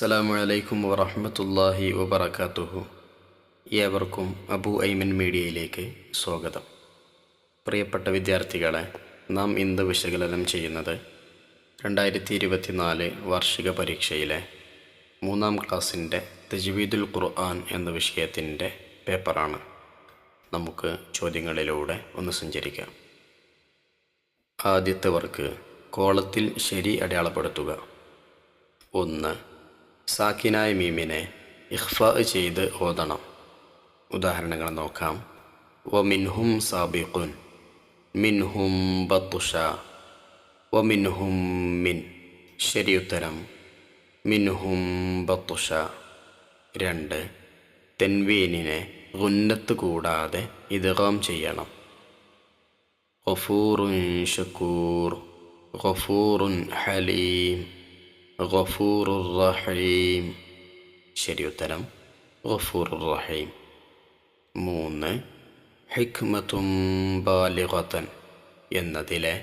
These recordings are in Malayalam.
അസ്സലാമു അലൈക്കും വറഹ്മത്തുള്ളാഹി വബറകാതുഹു. ഏവർക്കും അബു ഐമൻ മീഡിയയിലേക്ക് സ്വാഗതം. പ്രിയപ്പെട്ട വിദ്യാർത്ഥികളെ, നാം ഇന്ന് വിശകലനം ചെയ്യുന്നത് 2024 വാർഷിക പരീക്ഷയിലെ 3ാം ക്ലാസ്സിൻ്റെ തജ്വീദുൽ ഖുർആൻ എന്ന വിഷയത്തിൻ്റെ പേപ്പറാണ്. നമുക്ക് ചോദ്യങ്ങളിലൂടെ ഒന്ന് സഞ്ചരിക്കാം. ആദ്യത്തെ വർക്ക്, കോളത്തിൽ ശരി അടയാളപ്പെടുത്തുക. 1. സാക്കിനായ മീമിനെ ഇഖ്ഫാ ചെയ്ത് ഓതണം. ഉദാഹരണങ്ങൾ നോക്കാം. വമിൻഹും സാബിഖുൻ, മിൻഹും ബത്തുഷ, വമിൻഹും മിൻ. ശരിയുത്തരം മിൻഹും ബത്തുഷ. 2. തെൻവീനിനെ ഗുന്നത്ത് കൂടാതെ ഇദ്ഗാം ചെയ്യണം. ഗഫൂറുൻ ഷക്കൂർ, ഗഫൂറുൻ ഹലീം, ഗഫൂറുർ റഹീം. ശരിയുത്തരം ഗഫൂറുർ റഹീം. 3. ഹിക്മത്തും ബാലിഗത്തൻ എന്നതിലെ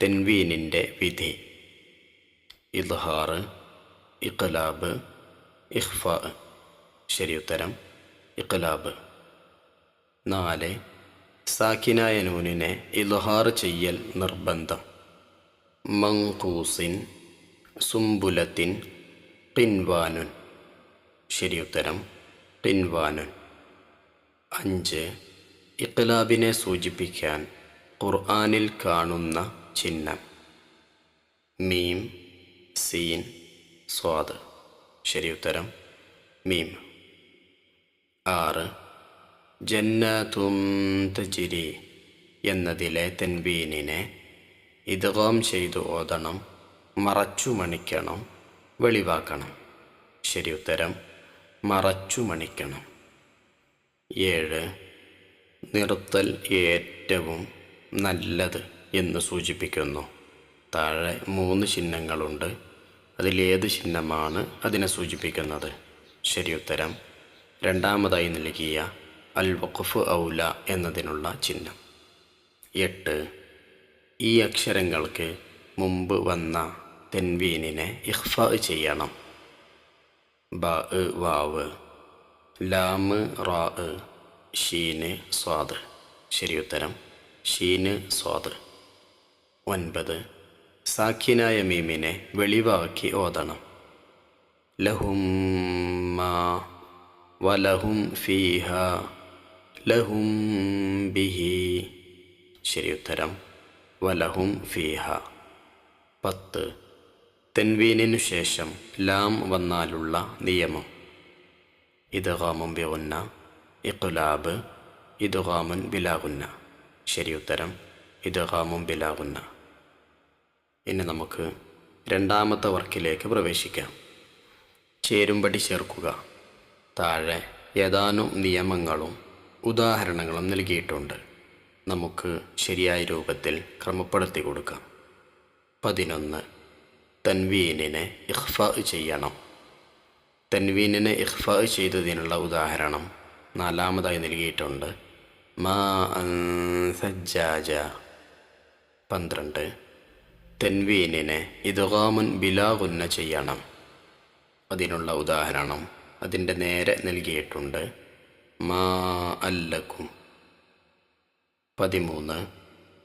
തെൻവീനിൻ്റെ വിധി. ഇദ്ഹാർ, ഇഖ്ലാബ്, ഇഖ്ഫാ. ശരിയുത്തരം ഇഖ്ലാബ്. 4. സാക്കിനായ നൂനിനെ ഇദ്ഹാർ ചെയ്യൽ നിർബന്ധം. മൻഖൂസിൻ, സുംബുലത്തിൻ, ഖിൻവാനുൻ. ശരിയുത്തരം ഖിൻവാനുൻ. 5. ഇഖ്ലാബിനെ സൂചിപ്പിക്കാൻ ഖുർആനിൽ കാണുന്ന ചിഹ്നം. മീം, സീൻ, സ്വാദ്. ശരിയുത്തരം മീം. 6. ജന്നാതും തജ്രി എന്നതിലെ തെൻവീനിനെ ഇദ്ഗാം ചെയ്തു ഓതണം, മറച്ചു മണിക്കണം, വെളിവാക്കണം. ശരിയുത്തരം മറച്ചു മണിക്കണം. 7. നിർത്തൽ ഏറ്റവും നല്ലത് എന്ന് സൂചിപ്പിക്കുന്നു. താഴെ 3 ചിഹ്നങ്ങളുണ്ട്. അതിലേത് ചിഹ്നമാണ് അതിനെ സൂചിപ്പിക്കുന്നത്? ശരിയുത്തരം രണ്ടാമതായി നൽകിയ അൽ വഖഫ് ഔല എന്നതിനുള്ള ചിഹ്നം. 8. ഈ അക്ഷരങ്ങൾക്ക് മുമ്പ് വന്ന തെൻവീനിനെ ഇഖ്ഫാ ചെയ്യണം. ബ, വാവ്, ലാമ്, റാ, ഷീന്, സ്വാദ്. ശരിയുത്തരം ഷീന്, സ്വാദ്. 9. സാക്കിനായ മീമിനെ വെളിവാക്കി ഓതണം. ലഹും മാ വലഹും ഫീഹ, ലഹും ബിഹി. ശരിയുത്തരം വലഹും ഫീഹ. 10. തെൻവീനിനു ശേഷം ലാം വന്നാലുള്ള നിയമം. ഇദ്ഗാമുൻ ബിഗുന്ന, ഇഖ്ലാബ്, ഇദ്ഗാമുൻ ബിലാ ഗുന്ന. ശരിയുത്തരം ഇദ്ഗാമുൻ ബിലാ ഗുന്ന. ഇനി നമുക്ക് രണ്ടാമത്തെ വർക്കിലേക്ക് പ്രവേശിക്കാം. ചേരുംപടി ചേർക്കുക. താഴെ ഏതാനും നിയമങ്ങളും ഉദാഹരണങ്ങളും നൽകിയിട്ടുണ്ട്. നമുക്ക് ശരിയായ രൂപത്തിൽ ക്രമപ്പെടുത്തി കൊടുക്കാം. 11. തൻവീനിനെ ഇഖ്ഫാ ചെയ്യണം. തൻവീനിനെ ഇഖ്ഫാ ചെയ്തതിനുള്ള ഉദാഹരണം 4ാമതായി നൽകിയിട്ടുണ്ട്. മാ അൻ സജ്ജാജ. 12. തൻവീനിനെ ഇദ്ഗാമുൻ ബിലാ ഗുന്ന ചെയ്യണം. അതിനുള്ള ഉദാഹരണം അതിൻ്റെ നേരെ നൽകിയിട്ടുണ്ട്. മാ അല്ലക്കും. 13.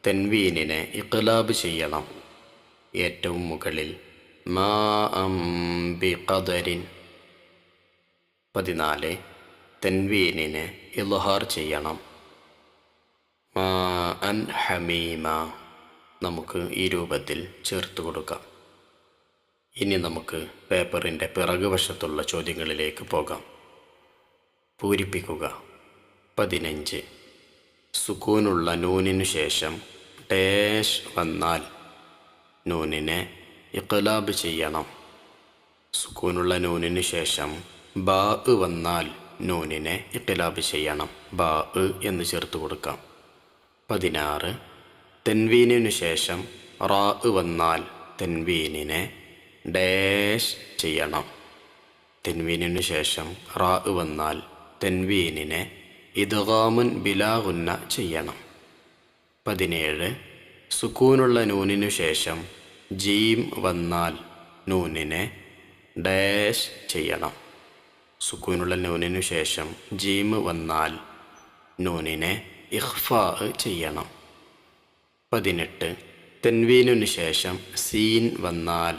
തെൻവീനിനെ ഇഖ്ലാബ് ചെയ്യണം. ഏറ്റവും മുകളിൽ മാ അം ബി ഖദരിൻ. 14. തെൻവീനിനെ ഇദ്ഹാർ ചെയ്യണം. മാ അൻ ഹമീമ. നമുക്ക് ഈ രൂപത്തിൽ ചേർത്ത് കൊടുക്കാം. ഇനി നമുക്ക് പേപ്പറിൻ്റെ പിറകുവശത്തുള്ള ചോദ്യങ്ങളിലേക്ക് പോകാം. പൂരിപ്പിക്കുക. 15. സുക്കൂനുള്ള നൂനിനു ശേഷം ഡാഷ് വന്നാൽ നൂനിനെ ഇഖ്ലാബ് ചെയ്യണം. സുക്കൂനുള്ള നൂനിനു ശേഷം ബാ വന്നാൽ നൂനിനെ ഇഖ്ലാബ് ചെയ്യണം. ബാ എന്ന് ചേർത്ത് കൊടുക്കാം. 16. തെൻവീനിനു ശേഷം റാ വന്നാൽ തെൻവീനിനെ ഡാഷ് ചെയ്യണം. തെൻവീനിനു ശേഷം റാ വന്നാൽ തെൻവീനിനെ ഇദ്ഗാമുൻ ബിലാ ഗുന്ന ചെയ്യണം. 17. സുക്കൂനുള്ള നൂനിനു ശേഷം ജീം വന്നാൽ നൂനിനെ ഡാഷ് ചെയ്യണം. സുക്കൂനുള്ള നൂനിനു ശേഷം ജീം വന്നാൽ നൂനിനെ ഇഖ്ഫാ ചെയ്യണം. 18 തൻവീനിനു ശേഷം സീൻ വന്നാൽ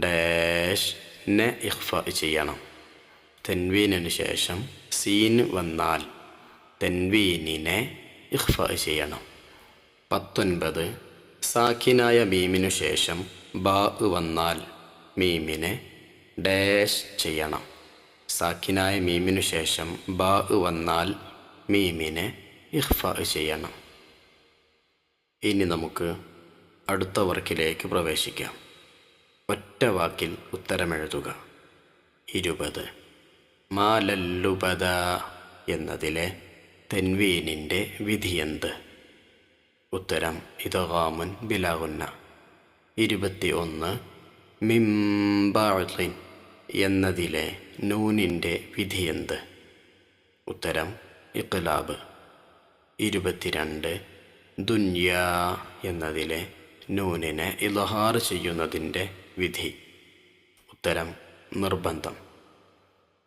ഡാഷിനെ ഇഖ്ഫാ ചെയ്യണം. തൻവീനിനു ശേഷം സീൻ വന്നാൽ തൻവീനിനെ ഇഖ്ഫാ ചെയ്യണം. 19 സാക്കിനായ മീമിനു ശേഷം ബാ വന്നാൽ മീമിനെ ഡാഷ് ചെയ്യണം. സാക്കിനായ മീമിനു ശേഷം ബാ വന്നാൽ മീമിനെ ഇഖ്ഫാ ചെയ്യണം. ഇനി നമുക്ക് അടുത്ത വർക്കിലേക്ക് പ്രവേശിക്കാം. ഒറ്റ വാക്കിൽ ഉത്തരമെഴുതുക. 20 മാലല്ലുബദ എന്നതിലെ തൻവീനിൻ്റെ വിധിയെന്ത്? ഉത്തരം ഇദ്ഗാമുൻ ബിലാ ഗുന്ന. 21 മിൻ ബഅദിൻ എന്നതിലെ നൂനിൻ്റെ വിധിയെന്ത്? ഉത്തരം ഇഖ്ലാബ്. 22 ദുനിയാ എന്നതിലെ നൂനിനെ ഇദ്ഹാർ ചെയ്യുന്നതിൻ്റെ വിധി. ഉത്തരം നിർബന്ധം.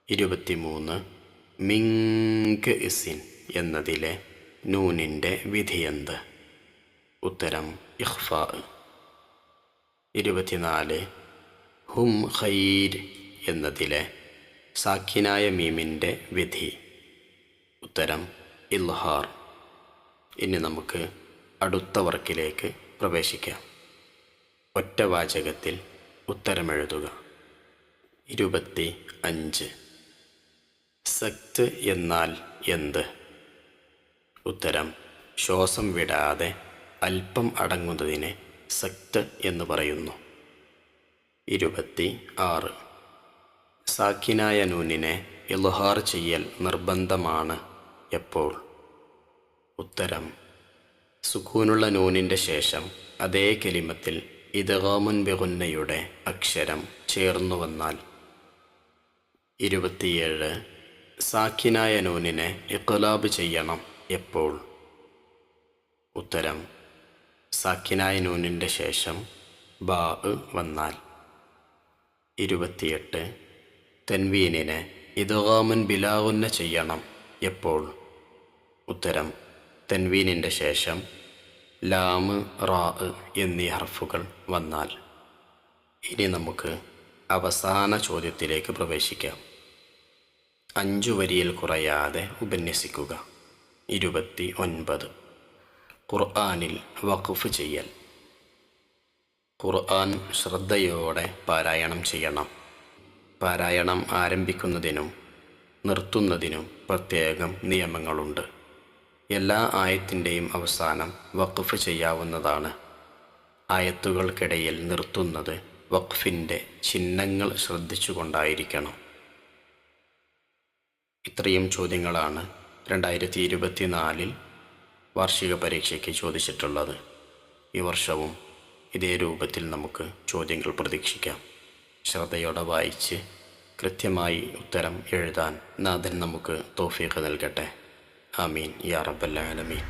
23 മിൻ കഇസിൻ എന്നതിലെ നൂനിൻ്റെ വിധിയെന്ത്? ഉത്തരം ഇഖ്ഫാ. 24 ഹും ഖൈർ എന്നതിലെ സാക്കിനായ മീമിൻ്റെ വിധി. ഉത്തരം ഇൽഹാർ. ഇനി നമുക്ക് അടുത്ത വർക്കിലേക്ക് പ്രവേശിക്കാം. ഒറ്റ വാചകത്തിൽ ഉത്തരമെഴുതുക. 25 സക്ത് എന്നാൽ എന്ത്? ഉത്തരം ശ്വാസം വിടാതെ അല്പം അടങ്ങുന്നതിനെ സക്ത് എന്ന് പറയുന്നു. 26 സാക്കിനായ നൂനിനെ ഇൽഹാർ ചെയ്യൽ നിർബന്ധമാണ് എപ്പോൾ? ഉത്തരം സുക്കൂനുള്ള നൂനിൻ്റെ ശേഷം അതേ കലിമത്തിൽ ഇദ്ഗാമുൻ ബിഗുന്നയുടെ അക്ഷരം ചേർന്നു വന്നാൽ. 27 സാക്കിനായ നൂനിനെ ഇഖ്ലാബ് ചെയ്യണം എപ്പോൾ? ഉത്തരം സാക്കിനായ നൂനിൻ്റെ ശേഷം ബാ വന്നാൽ. 28 തൻവീനിനെ ഇദ്ഗാമുൻ ബിലാ ഗുന്ന ചെയ്യണം എപ്പോൾ? ഉത്തരം തൻവീനിൻ്റെ ശേഷം ലാമ് റാ എന്നീ ഹർഫുകൾ വന്നാൽ. ഇനി നമുക്ക് അവസാന ചോദ്യത്തിലേക്ക് പ്രവേശിക്കാം. 5 വരിയിൽ കുറയാതെ ഉപന്യസിക്കുക. 29 ഖുർആനിൽ വഖഫ് ചെയ്യൽ. ഖുർആൻ ശ്രദ്ധയോടെ പാരായണം ചെയ്യണം. പാരായണം ആരംഭിക്കുന്നതിനും നിർത്തുന്നതിനും പ്രത്യേകം നിയമങ്ങളുണ്ട്. എല്ലാ ആയത്തിൻ്റെയും അവസാനം വഖഫ് ചെയ്യാവുന്നതാണ്. ആയത്തുകൾക്കിടയിൽ നിർത്തുന്നത് വഖഫിൻ്റെ ചിഹ്നങ്ങൾ ശ്രദ്ധിച്ചുകൊണ്ടായിരിക്കണം. ഇത്രയും ചോദ്യങ്ങളാണ് 2024 വാർഷിക പരീക്ഷയ്ക്ക് ചോദിച്ചിട്ടുള്ളത്. ഈ വർഷവും ഇതേ രൂപത്തിൽ നമുക്ക് ചോദ്യങ്ങൾ പ്രതീക്ഷിക്കാം. ശ്രദ്ധയോടെ വായിച്ച് കൃത്യമായി ഉത്തരം എഴുതാൻ നാഥൻ നമുക്ക് തൗഫീഖ് നൽകട്ടെ. ആമീൻ യാ റബ്ബൽ ആലമീൻ.